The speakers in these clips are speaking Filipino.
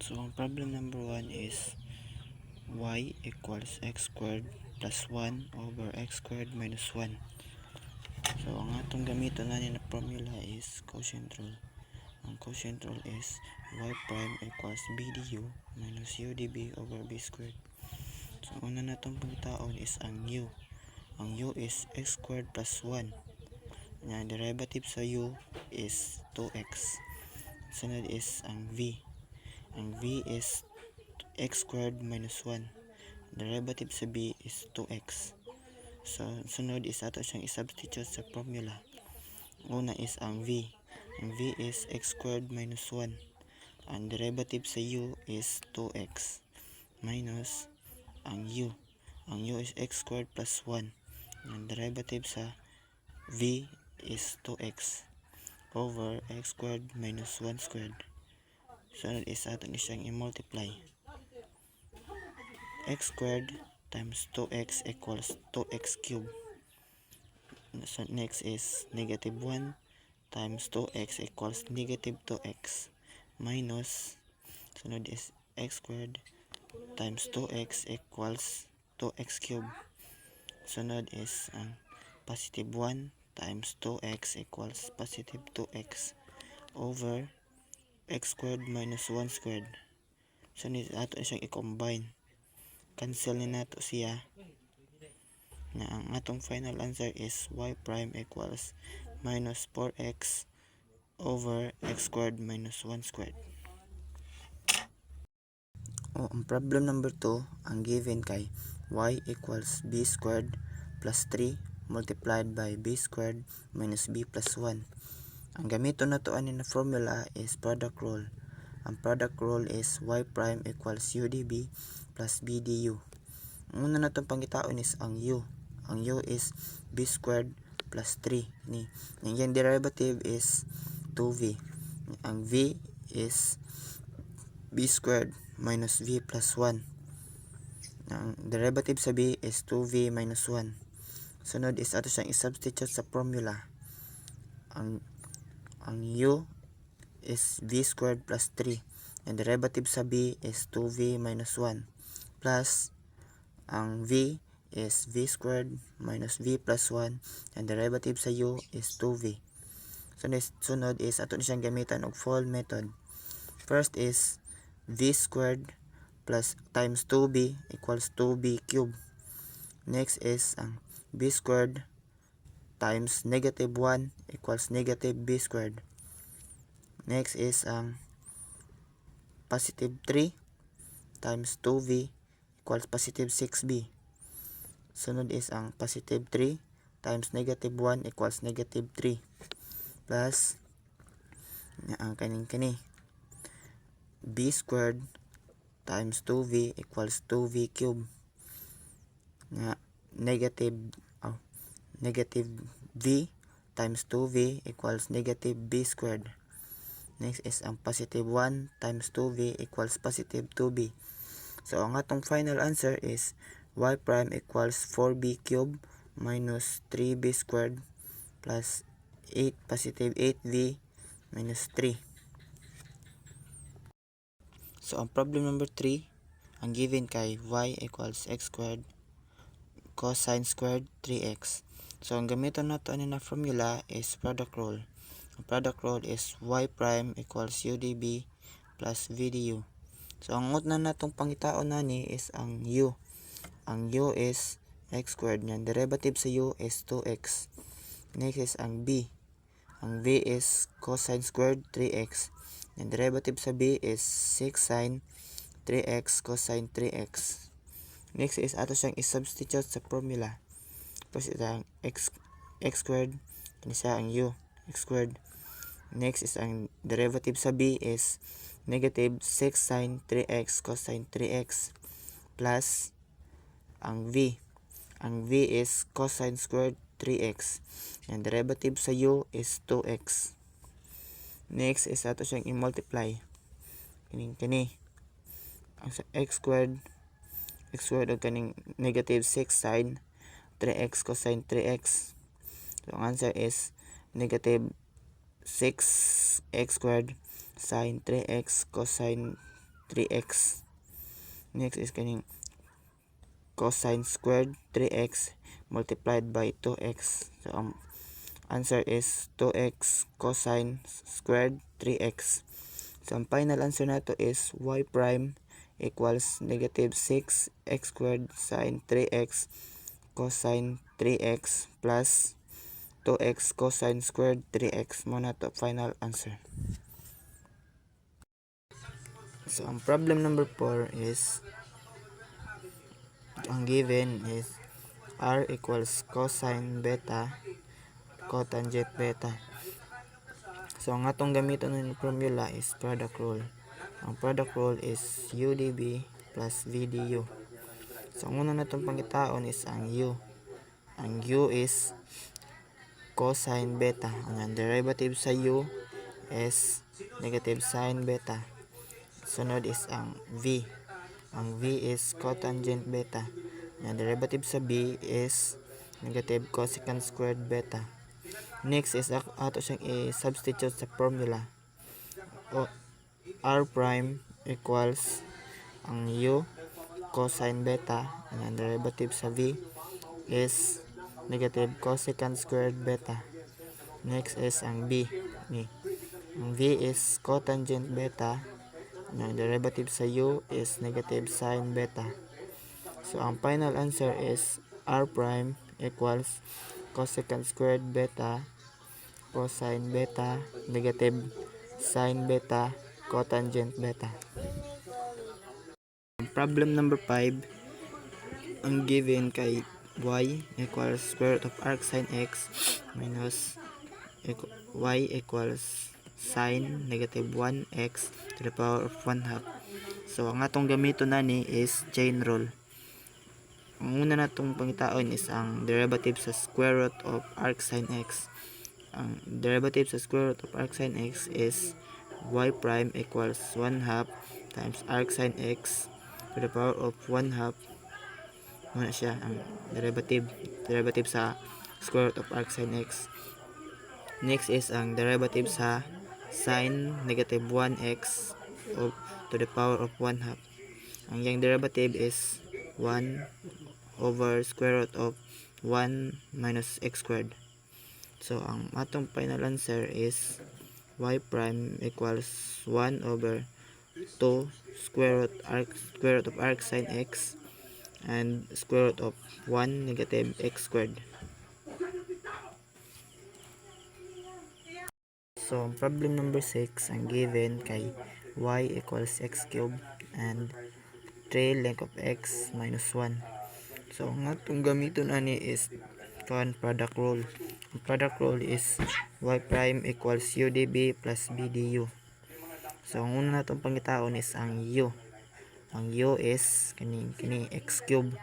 So, ang problem number 1 is y equals x squared plus 1 over x squared minus 1. So, ang atong gamiton na na formula is quotient rule. Ang quotient rule is y prime equals b du minus u db over b squared. So, una natong pagtaon is ang u. Ang u is x squared plus 1. Ang derivative sa u is 2x. Sunod is ang v. Ang v is x squared minus 1. Derivative sa b is 2x. So, sunod is ato siyang isubstitute sa formula. Una is ang v. Ang v is x squared minus 1. Ang derivative sa u is 2x. Minus ang u. Ang u is x squared plus 1. Ang derivative sa v is 2x. Over x squared minus 1 squared. Sunod is ato ni siyang i-multiply. X squared times 2x equals 2x cubed. So next is negative 1 times 2x equals negative 2x minus, sunod is x squared times 2x equals 2x cubed. Sunod is ang positive 1 times 2x equals positive 2x over x squared minus 1 squared. Sunod ato siyang i-combine. Cancel ni nato siya na ang atong final answer is y prime equals minus 4x over x squared minus 1 squared. Ang problem number 2, ang given kay y equals b squared plus 3 multiplied by b squared minus b plus 1. Ang gamiton na to ani na formula is product rule. Ang product rule is y prime equals u db plus b du. Ang una natong pangitaon is ang u. Ang u is b squared plus 3. Ang yung derivative is 2v. Ang v is b squared minus v plus 1. Ang derivative sa b is 2v minus 1. Sunod is ato siyang i-substitute sa formula. Ang u is v squared plus 3. Ang derivative sa b is 2v minus 1. Plus ang v is v squared minus v plus 1. Ang derivative sa u is 2v. Sunod is ato na siyang gamitan og fold method. First is v squared plus times 2b equals 2b cubed. Next is ang b squared times negative 1 equals negative b squared. Next is ang positive 3 times 2v equals positive 6b. Sunod is ang positive 3 times negative 1 equals negative 3. Plus ang kaning b squared times 2v equals 2v cubed. Negative v times 2v equals negative b squared. Next is ang positive 1 times 2v equals positive 2b. So, ang atong final answer is y prime equals 4b cubed minus 3b squared plus 8 positive 8v minus 3. So, ang problem number 3, ang given kay y equals x squared cosine squared 3x. So, ang gamiton nato ani na formula is product rule. Ang product rule is y prime equals u db plus v du. So, ang una natong pangitaon nani is ang u. Ang u is x squared. Yan, derivative sa u is 2x. Next is ang b. Ang v is cosine squared 3x. Yan, derivative sa b is 6 sine 3x cosine 3x. Next is ato siyang i-substitute sa formula. Tapos ito ang x squared. Yan siya ang u. X squared. Next is ang derivative sa b is negative 6 sine 3x cosine 3x plus ang v. Ang v is cosine squared 3x. Ang derivative sa u is 2x. Next is ato siyang i-multiply. Kini. Ang x squared o kaning negative 6 sine 3x cosine 3x. So, ang answer is negative 6x squared sine 3x cosine 3x. Next is kaning cosine squared 3x multiplied by 2x. So ang answer is 2x cosine squared 3x. So ang final answer nato is y prime equals negative 6x squared sine 3x cosine 3x plus 2x cosine squared 3x mo na to final answer. So ang problem number 4 is ang given is r equals cosine beta cotangent beta. So ang atong gamiton ng formula is product rule. Ang product rule is UDB plus VDU. So ang una natong pangitaon is ang U. Ang U is cosine beta. Ang derivative sa U is negative sine beta. Sunod is ang V. Ang V is cotangent beta. Ang derivative sa B is negative cosecant squared beta. Next is ato siyang i-substitute sa formula. R prime equals ang U cosine beta. Ang derivative sa V is negative cosecant squared beta. Next is ang B. Ang V is cotangent beta. Ang derivative sa U is negative sine beta. So ang final answer is R prime equals cosecant squared beta cosine beta negative sine beta cotangent beta. Problem number 5, ang given kay y equals square root of arc sine x minus y equals sine negative 1x to the power of 1/2. So ang atong gamiton nani is chain rule. Ang una natong pangitaon is ang derivative sa square root of arc sine x. Ang derivative sa square root of arc sine x is y prime equals 1/2 times arc sine x to the power of 1/2. Muna siya ang derivative sa square root of arc sine x. Next is ang derivative sa sine negative 1x to the power of 1/2. Ang yang derivative is 1 over square root of 1 minus x squared. So ang atong final answer is y prime equals 1 over 2 square root of arc sine x and square root of 1 negative x squared. So problem number 6, ang given kay y equals x cubed and 3 length of x minus 1. So ang atong gamiton ani is product rule. Ang product rule is y prime equals UDB plus BDU. So ang una natong pangitaon is ang U. Ang U is kini x cube.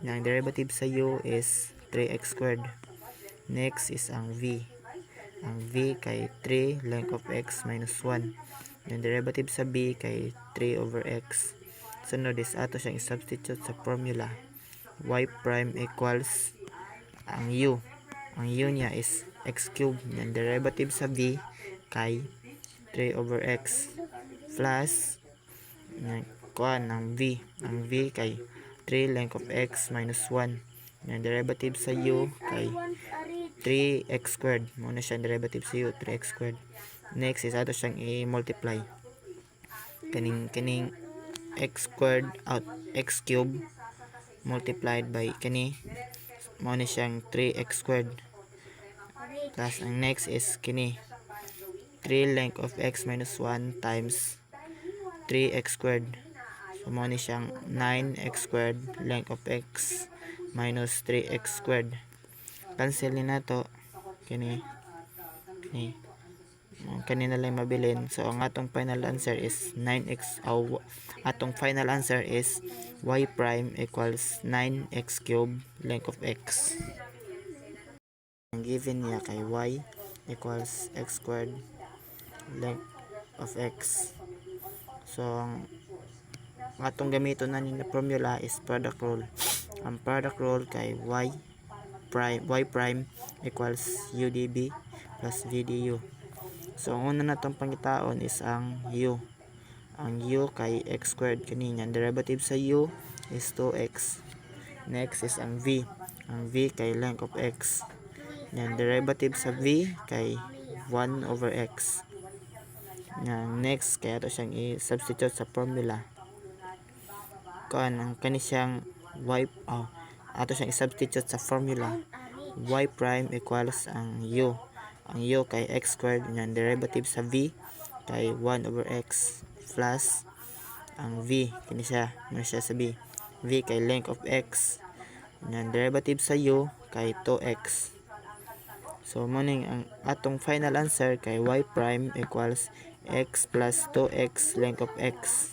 Ang derivative sa U is 3x squared. Next is ang V. Ang V kay 3 length of x minus 1. Ang derivative sa B kay 3 over x. Sunod is ato siyang i-substitute sa formula. Y prime equals ang U. Ang U niya is x cube. Ang derivative sa V kay 3 over x plus ang V. Ang V kay 3 length of x minus 1. Ang derivative sa U kay 3x squared. Muna siya derivative sa U, 3x squared. Next is ato siyang i-multiply. Kaning x squared out x cube multiplied by muna siyang 3x squared. Plus ang next is 3 length of x minus 1 times 3x squared. So muna siyang 9x squared length of x minus 3x squared. Cancel ni nato kanina lang mabilin. So ang atong final answer is 9x. Atong final answer is y prime equals 9x cube length of x. Ang given niya kay y equals x squared length of x. So ang atong gamiton na ni formula is product rule. Ang product rule kay y prime equals UDB plus VDU. So ang una natong pangitaon is ang U. ang u kay x squared kanina. Derivative sa u is 2x. Next is ang v. Ang v kay length of x. Yan, derivative sa v kay 1 over x. Yan, next, kaya ito siyang i-substitute sa formula. Ang kani siyang ato siyang i-substitute sa formula. Y prime equals ang u. Ang u kay x squared. Yan, derivative sa v kay 1 over x plus ang v. Kani siya, sa v. V kay length of x. Yan, derivative sa u kay 2x. So, muning ang atong final answer kay y prime equals x plus 2x length of x.